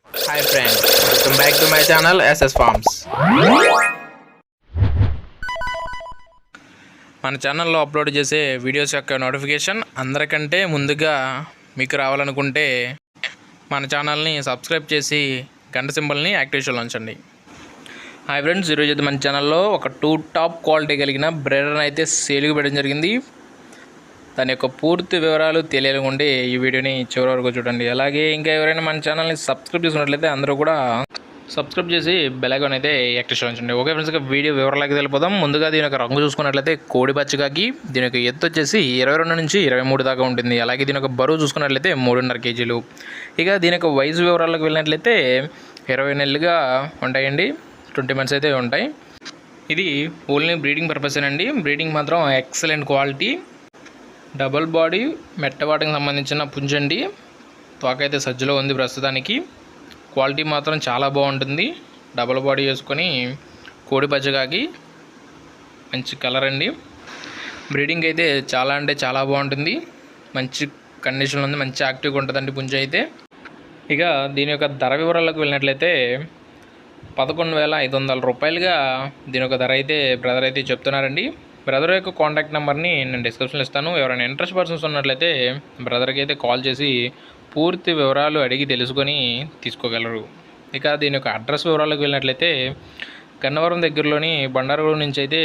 Hi friends, welcome back to my channel SS Farms. మన ఛానల్లో upload చేసే videos యొక్క నోటిఫికేషన్ అందరికంటే ముందుగా మీకు రావాలనుకుంటే మన ఛానల్ని సబ్స్క్రైబ్ చేసి గంట సింబల్ని యాక్టివేషన్లో ఉంచండి. హాయ్ ఫ్రెండ్స్, ఈరోజు అయితే మన ఛానల్లో ఒక 2 టాప్ క్వాలిటీ కలిగిన బ్రీడర్ని అయితే సేల్కి పెట్టడం జరిగింది. దాని యొక్క పూర్తి వివరాలు తెలియాలనుకుంటే ఈ వీడియోని చివరి వరకు చూడండి. అలాగే ఇంకా ఎవరైనా మన ఛానల్ని సబ్స్క్రైబ్ చేసుకున్నట్లయితే అందరూ కూడా సబ్స్క్రైబ్ చేసి బెల్ ఐకాన్ అయితే యాక్టివేషన్ ఉంచండి. ఓకే ఫ్రెండ్స్, వీడియో వివరాలకి వెళ్ళిపోదాం. ముందుగా దీని యొక్క రంగు చూసుకున్నట్లయితే కోడి పచ్చకాకి. దీని యొక్క ఎత్తు వచ్చేసి 22 నుంచి 23 దాకా ఉంటుంది. అలాగే దీని యొక్క బరువు చూసుకున్నట్లయితే 3.5 కేజీలు. ఇక దీని యొక్క వయసు వివరాలకు వెళ్ళినట్లయితే 20 నెలలుగా ఉంటాయండి. 20 మంత్స్ అయితే ఉంటాయి. ఇది ఓన్లీ బ్రీడింగ్ పర్పస్ అండి. బ్రీడింగ్ మాత్రం ఎక్సలెంట్ క్వాలిటీ. డబుల్ బాడీ మెట్టవాటికి సంబంధించిన పుంజండి. తోక అయితే సజ్జలో ఉంది ప్రస్తుతానికి. క్వాలిటీ మాత్రం చాలా బాగుంటుంది. డబుల్ బాడీ వేసుకొని కోడి పచ్చగాకి మంచి కలర్ అండి. బ్రీడింగ్ అయితే చాలా అంటే చాలా బాగుంటుంది. మంచి కండిషన్లో ఉంది. మంచి యాక్టివ్గా ఉంటుందండి పుంజ అయితే. ఇక దీని యొక్క ధర వివరాలకు వెళ్ళినట్లయితే 11,500 రూపాయలుగా దీని యొక్క ధర అయితే బ్రదర్ అయితే చెప్తున్నారండి. బ్రదర్ యొక్క కాంటాక్ట్ నెంబర్ని నేను డిస్క్రిప్షన్లో ఇస్తాను. ఎవరైనా ఇంట్రెస్ట్ పర్సన్స్ ఉన్నట్లయితే బ్రదర్కి అయితే కాల్ చేసి పూర్తి వివరాలు అడిగి తెలుసుకొని తీసుకోగలరు. ఇక దీని యొక్క అడ్రస్ వివరాలకు వెళ్ళినట్లయితే గన్నవరం దగ్గరలోని బండారగూడ నుంచి అయితే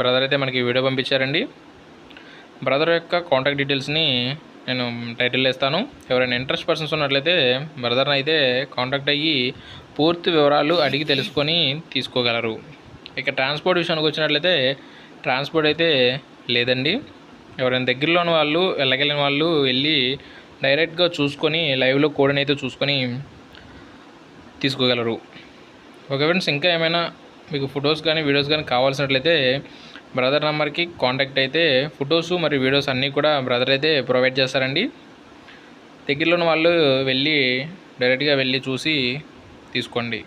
బ్రదర్ అయితే మనకి వీడియో పంపించారండి. బ్రదర్ యొక్క కాంటాక్ట్ డీటెయిల్స్ని నేను టైటిల్లో ఇస్తాను. ఎవరైనా ఇంట్రెస్ట్ పర్సన్స్ ఉన్నట్లయితే బ్రదర్ని అయితే కాంటాక్ట్ అయ్యి పూర్తి వివరాలు అడిగి తెలుసుకొని తీసుకోగలరు. ఇక ట్రాన్స్పోర్ట్ విషయానికి వచ్చినట్లయితే ట్రాన్స్పోర్ట్ అయితే లేదండి. ఎవరైనా దగ్గరలో ఉన్న వాళ్ళు వెళ్ళగలిగిన వాళ్ళు వెళ్ళి డైరెక్ట్గా చూసుకొని లైవ్లో కోడిని అయితే చూసుకొని తీసుకోగలరు. ఓకే ఫ్రెండ్స్, ఇంకా ఏమైనా మీకు ఫొటోస్ కానీ వీడియోస్ కానీ కావాల్సినట్లయితే బ్రదర్ నెంబర్కి కాంటాక్ట్ అయితే ఫొటోస్ మరియు వీడియోస్ అన్నీ కూడా బ్రదర్ అయితే ప్రొవైడ్ చేస్తారండి. దగ్గరలో ఉన్న వాళ్ళు వెళ్ళి డైరెక్ట్గా వెళ్ళి చూసి తీసుకోండి.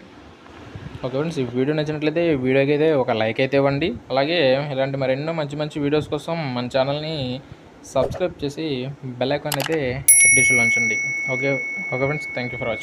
ఓకే ఫ్రెండ్స్, ఈ వీడియో నచ్చినట్లయితే ఈ వీడియోకి అయితే ఒక లైక్ అయితే ఇవ్వండి. అలాగే ఇలాంటి మరెన్నో మంచి మంచి వీడియోస్ కోసం మన ఛానల్ని సబ్స్క్రైబ్ చేసి బెల్ ఐకాన్ అయితే యాక్టివేషన్లో ఉంచండి. Okay friends, thank you for watching.